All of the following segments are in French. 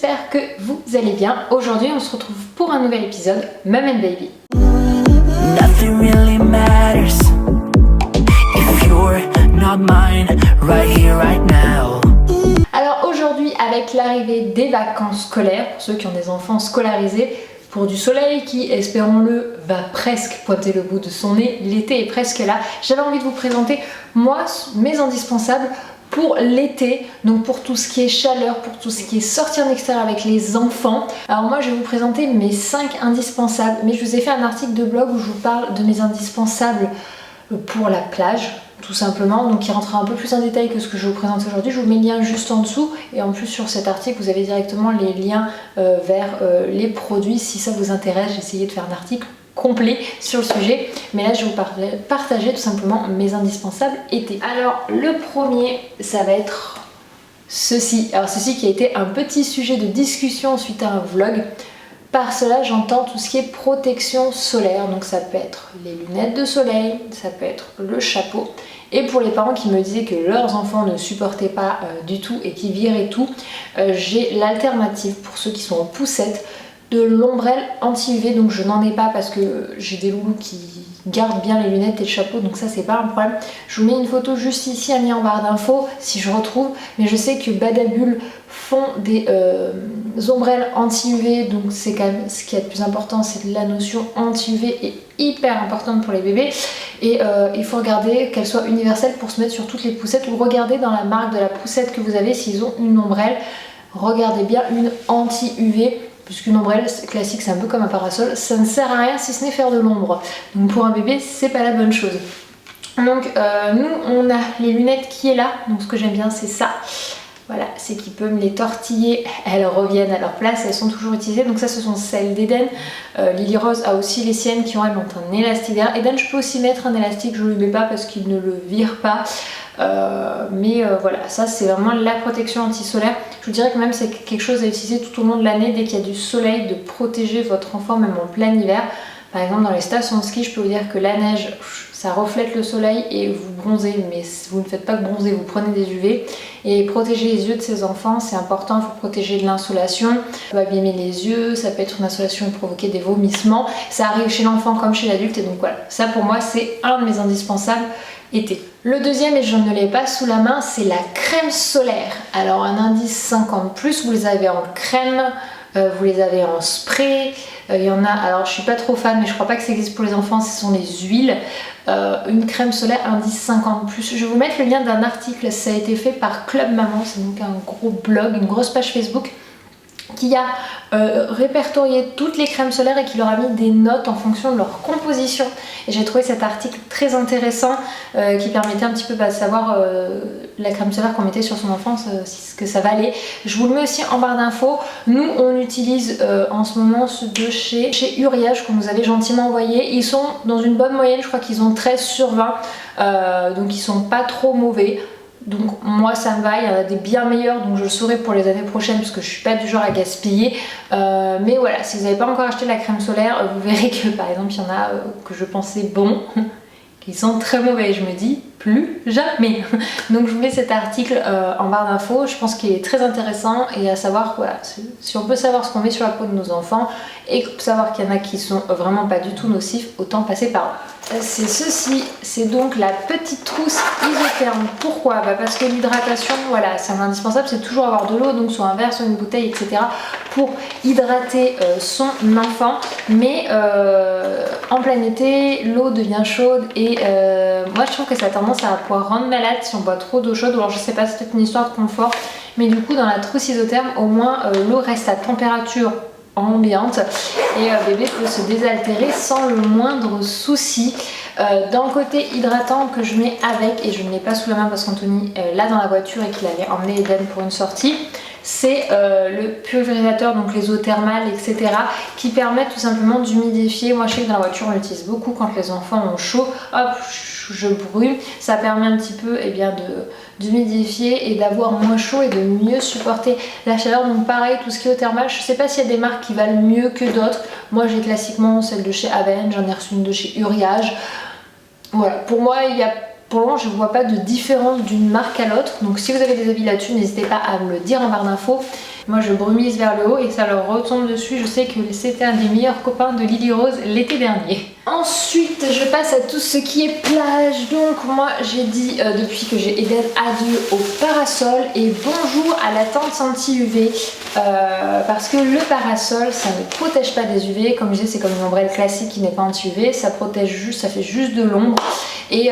j'espère que vous allez bien. Aujourd'hui on se retrouve pour un nouvel épisode Mum and Baby. Nothing really matters if you're not mine right here, right now. Alors aujourd'hui, avec l'arrivée des vacances scolaires, pour ceux qui ont des enfants scolarisés, pour du soleil qui, espérons-le, va presque pointer le bout de son nez, l'été est presque là, j'avais envie de vous présenter moi mes indispensables pour l'été, donc pour tout ce qui est chaleur, pour tout ce qui est sortir en extérieur avec les enfants. Alors moi je vais vous présenter mes 5 indispensables, mais je vous ai fait un article de blog où je vous parle de mes indispensables pour la plage, tout simplement, donc qui rentrera un peu plus en détail que ce que je vais vous présenter aujourd'hui. Je vous mets le lien juste en dessous, et en plus sur cet article vous avez directement les liens vers les produits si ça vous intéresse. J'ai essayé de faire un article complet sur le sujet, mais là je vais vous partager tout simplement mes indispensables été. Alors le premier, ça va être ceci. Alors ceci qui a été un petit sujet de discussion suite à un vlog. Par cela j'entends tout ce qui est protection solaire, donc ça peut être les lunettes de soleil, ça peut être le chapeau. Et pour les parents qui me disaient que leurs enfants ne supportaient pas du tout et qui viraient tout, j'ai l'alternative pour ceux qui sont en poussette de l'ombrelle anti-UV. Donc je n'en ai pas parce que j'ai des loulous qui gardent bien les lunettes et le chapeau, donc ça c'est pas un problème. Je vous mets une photo juste ici, un lien en barre d'infos si je retrouve, mais je sais que Badabul font des ombrelles anti-UV, donc c'est quand même ce qui est le plus important, c'est la notion anti-UV est hyper importante pour les bébés, et il faut regarder qu'elle soit universelle pour se mettre sur toutes les poussettes, ou regardez dans la marque de la poussette que vous avez s'ils ont une ombrelle, regardez bien une anti-UV, puisqu'une ombrelle classique c'est un peu comme un parasol, ça ne sert à rien si ce n'est faire de l'ombre, donc pour un bébé c'est pas la bonne chose. Donc nous on a les lunettes qui est là, donc ce que j'aime bien c'est ça. Voilà, c'est qu'il peut me les tortiller, elles reviennent à leur place, elles sont toujours utilisées. Donc ça ce sont celles d'Eden. Lily Rose a aussi les siennes qui ont un élastique derrière. Eden je peux aussi mettre un élastique, je ne le mets pas parce qu'il ne le vire pas. Voilà, ça c'est vraiment la protection anti-solaire. Je vous dirais que même c'est quelque chose à utiliser tout au long de l'année dès qu'il y a du soleil, de protéger votre enfant même en plein hiver. Par exemple dans les stations de ski, je peux vous dire que la neige, ça reflète le soleil et vous bronzez, mais vous ne faites pas que bronzer, vous prenez des UV. Et protéger les yeux de ces enfants, c'est important, il faut protéger de l'insolation. Ça peut abîmer les yeux, ça peut être une insolation et provoquer des vomissements. Ça arrive chez l'enfant comme chez l'adulte, et donc voilà, ça pour moi c'est un de mes indispensables été. Le deuxième, et je ne l'ai pas sous la main, c'est la crème solaire. Alors un indice 50+, vous les avez en crème, vous les avez en spray, il y en a, alors je suis pas trop fan mais je crois pas que ça existe pour les enfants, ce sont les huiles. Une crème solaire indice 50+, je vais vous mettre le lien d'un article, ça a été fait par Club Maman, c'est donc un gros blog, une grosse page Facebook qui a répertorié toutes les crèmes solaires et qui leur a mis des notes en fonction de leur composition. Et j'ai trouvé cet article très intéressant qui permettait un petit peu de savoir la crème solaire qu'on mettait sur son enfant, ce que ça valait. Je vous le mets aussi en barre d'infos. Nous on utilise en ce moment ceux de chez Uriage qu'on nous avait gentiment envoyé. Ils sont dans une bonne moyenne, je crois qu'ils ont 13/20, donc ils sont pas trop mauvais. Donc moi ça me va, il y en a des bien meilleurs, donc je le saurai pour les années prochaines parce que je suis pas du genre à gaspiller. Mais voilà, si vous n'avez pas encore acheté la crème solaire, vous verrez que par exemple il y en a que je pensais bons, qui sont très mauvais. Je me dis plus jamais. Donc je vous mets cet article en barre d'infos, je pense qu'il est très intéressant, et à savoir voilà, si on peut savoir ce qu'on met sur la peau de nos enfants et savoir qu'il y en a qui sont vraiment pas du tout nocifs, autant passer par là. C'est ceci, c'est donc la petite trousse isotherme. Pourquoi? Parce que l'hydratation, voilà, c'est un indispensable, c'est toujours avoir de l'eau, donc soit un verre, soit une bouteille, etc. pour hydrater son enfant. Mais en plein été, l'eau devient chaude et moi je trouve que ça a tendance à pouvoir rendre malade si on boit trop d'eau chaude. Alors je sais pas, c'est peut-être une histoire de confort, mais du coup dans la trousse isotherme, au moins l'eau reste à température ambiante et bébé peut se désaltérer sans le moindre souci. Dans le côté hydratant que je mets avec, et je ne l'ai pas sous la main parce qu'Anthony l'a dans la voiture et qu'il avait emmené Eden pour une sortie, c'est le purificateur, donc les eaux thermales, etc. qui permettent tout simplement d'humidifier. Moi je sais que dans la voiture on l'utilise beaucoup quand les enfants ont chaud, hop, je brûle, ça permet un petit peu d'humidifier et d'avoir moins chaud et de mieux supporter la chaleur. Donc pareil, tout ce qui est eau thermale, je sais pas s'il y a des marques qui valent mieux que d'autres. Moi j'ai classiquement celle de chez Aven, j'en ai reçu une de chez Uriage. Voilà, pour moi il y a pour le moment je ne vois pas de différence d'une marque à l'autre. Donc si vous avez des avis là-dessus, n'hésitez pas à me le dire en barre d'infos. Moi je brumise vers le haut et ça leur retombe dessus. Je sais que c'était un des meilleurs copains de Lily Rose l'été dernier. Ensuite je passe à tout ce qui est plage. Donc moi j'ai dit depuis que j'ai Eden adieu au parasol et bonjour à la tente anti-UV parce que le parasol ça ne protège pas des UV. Comme je disais, c'est comme une ombrelle classique qui n'est pas anti-UV, ça protège juste, ça fait juste de l'ombre. Et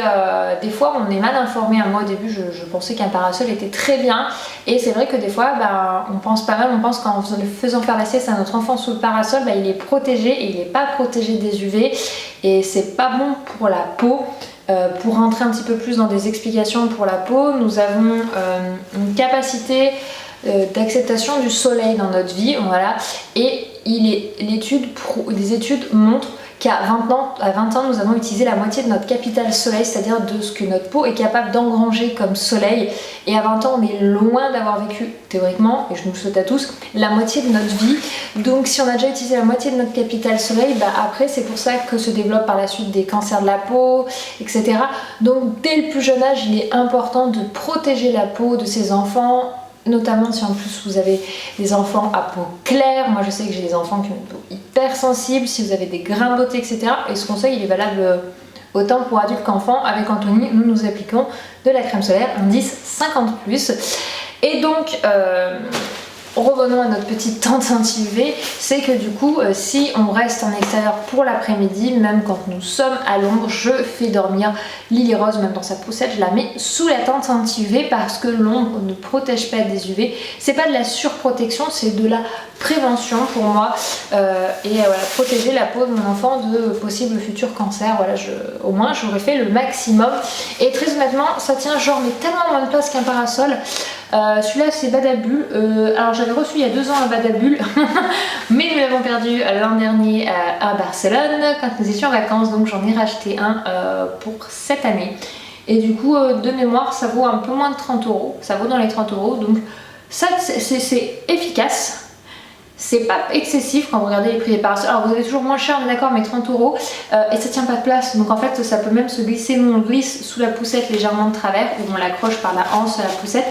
des fois on est mal informé. Moi au début je pensais qu'un parasol était très bien et c'est vrai que des fois on pense pas mal, on pense qu'en le faisant faire la sieste à notre enfant sous le parasol, il est protégé et il n'est pas protégé des UV et c'est pas bon pour la peau. Pour rentrer un petit peu plus dans des explications pour la peau, nous avons une capacité d'acceptation du soleil dans notre vie, voilà, et les études montrent qu'à 20 ans, nous avons utilisé la moitié de notre capital soleil, c'est-à-dire de ce que notre peau est capable d'engranger comme soleil. Et à 20 ans, on est loin d'avoir vécu, théoriquement, et je nous le souhaite à tous, la moitié de notre vie. Donc si on a déjà utilisé la moitié de notre capital soleil, après c'est pour ça que se développent par la suite des cancers de la peau, etc. Donc dès le plus jeune âge, il est important de protéger la peau de ses enfants, notamment si en plus vous avez des enfants à peau claire. Moi je sais que j'ai des enfants qui ont une peau hyper sensible, si vous avez des grains de beauté, etc. Et ce conseil il est valable autant pour adultes qu'enfants. Avec Anthony, nous appliquons de la crème solaire indice 50+. Et donc revenons à notre petite tente anti-UV, c'est que du coup si on reste en extérieur pour l'après-midi, même quand nous sommes à l'ombre, je fais dormir Lily Rose, même dans sa poussette, je la mets sous la tente anti-UV parce que l'ombre ne protège pas des UV. C'est pas de la surprotection, c'est de la prévention pour moi voilà, protéger la peau de mon enfant de possibles futurs cancers. Voilà, au moins j'aurais fait le maximum. Et très honnêtement, ça tient genre mais tellement moins de place qu'un parasol. Celui-là c'est Badabul. Alors j'avais reçu il y a 2 ans un Badabul mais nous l'avons perdu l'an dernier à Barcelone quand nous étions en vacances, donc j'en ai racheté un pour cette année. Et du coup de mémoire ça vaut un peu moins de 30 €, ça vaut dans les 30 €, donc ça c'est efficace. C'est pas excessif quand vous regardez les prix des parasols. Alors vous avez toujours moins cher, on est d'accord, mais 30 € et ça tient pas de place. Donc en fait ça peut même se glisser. Nous on glisse sous la poussette légèrement de travers ou on l'accroche par la hanche à la poussette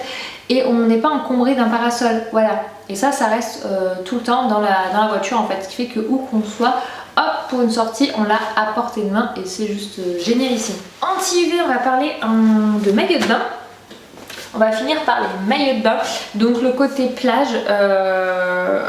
et on n'est pas encombré d'un parasol. Voilà. Et ça reste tout le temps dans la voiture en fait. Ce qui fait que où qu'on soit, hop, pour une sortie, on l'a à portée de main et c'est juste génialissime. Anti-UV, on va parler de maillot de bain. On va finir par les maillots de bain, donc le côté plage,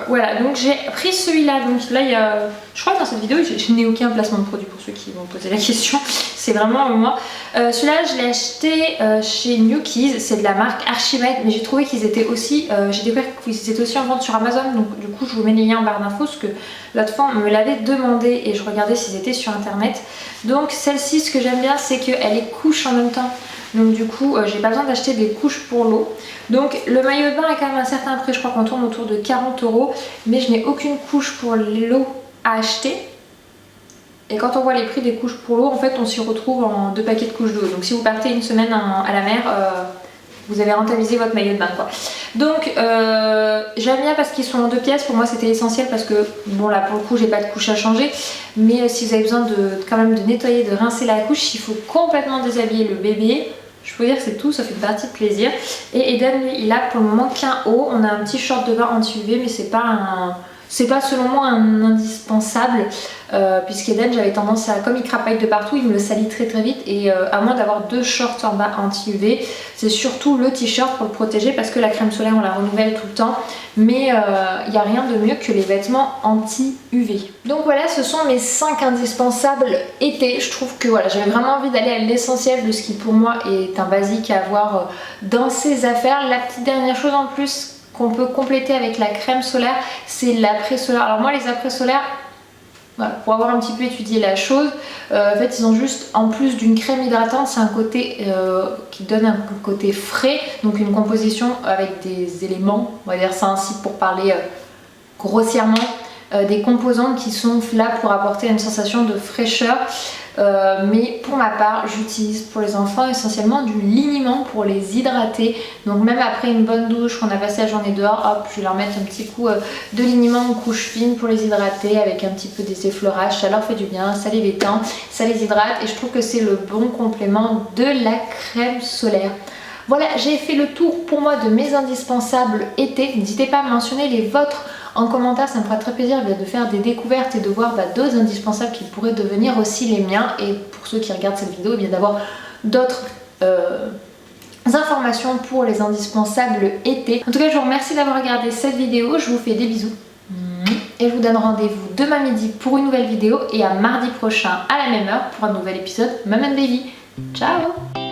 voilà, donc j'ai pris celui-là, donc là il y a, je crois que dans cette vidéo je n'ai aucun placement de produit pour ceux qui vont poser la question, c'est vraiment moi. Celui-là je l'ai acheté chez Newkeys, c'est de la marque Archimède, mais j'ai trouvé qu'ils étaient aussi, j'ai découvert qu'ils étaient aussi en vente sur Amazon, donc du coup je vous mets les liens en barre d'infos, parce que l'autre fois on me l'avait demandé et je regardais s'ils étaient sur internet. Donc celle-ci, ce que j'aime bien c'est qu'elle est couche en même temps. Donc du coup j'ai pas besoin d'acheter des couches pour l'eau. Donc le maillot de bain est quand même un certain prix, je crois qu'on tourne autour de 40 €, mais je n'ai aucune couche pour l'eau à acheter. Et quand on voit les prix des couches pour l'eau, en fait on s'y retrouve en 2 paquets de couches d'eau. Donc si vous partez une semaine à la mer, vous avez rentabilisé votre maillot de bain quoi. Donc j'aime bien parce qu'ils sont en 2 pièces, pour moi c'était essentiel parce que bon là pour le coup j'ai pas de couche à changer, mais si vous avez besoin quand même de nettoyer, de rincer la couche, il faut complètement déshabiller le bébé. Je peux dire que c'est tout, ça fait une partie de plaisir. Et Eden lui il a pour le moment qu'un haut, on a un petit short de bain anti-UV mais c'est pas selon moi un indispensable puisqu'Eden j'avais tendance à, comme il crapaille de partout, il me le salit très très vite et à moins d'avoir 2 shorts en bas anti-UV, c'est surtout le t-shirt pour le protéger parce que la crème solaire on la renouvelle tout le temps, mais il n'y a rien de mieux que les vêtements anti-UV. Donc voilà, ce sont mes 5 indispensables été. Je trouve que voilà, j'avais vraiment envie d'aller à l'essentiel de ce qui pour moi est un basique à avoir dans ses affaires. La petite dernière chose en plus qu'on peut compléter avec la crème solaire, c'est l'après-solaire. Alors moi les après-solaires, voilà, pour avoir un petit peu étudié la chose, en fait ils ont juste, en plus d'une crème hydratante, c'est un côté qui donne un côté frais, donc une composition avec des éléments, on va dire ça ainsi pour parler grossièrement, des composantes qui sont là pour apporter une sensation de fraîcheur. Mais pour ma part, j'utilise pour les enfants essentiellement du liniment pour les hydrater. Donc même après une bonne douche, qu'on a passé la journée dehors, hop, je vais leur mettre un petit coup de liniment en couche fine pour les hydrater avec un petit peu des effleurages. Ça leur fait du bien, ça les détend, ça les hydrate et je trouve que c'est le bon complément de la crème solaire. Voilà, j'ai fait le tour pour moi de mes indispensables été. N'hésitez pas à mentionner les vôtres en commentaire, ça me fera très plaisir de faire des découvertes et de voir d'autres indispensables qui pourraient devenir aussi les miens. Et pour ceux qui regardent cette vidéo, d'avoir d'autres informations pour les indispensables été. En tout cas, je vous remercie d'avoir regardé cette vidéo. Je vous fais des bisous. Et je vous donne rendez-vous demain midi pour une nouvelle vidéo et à mardi prochain à la même heure pour un nouvel épisode Mum and Baby. Ciao!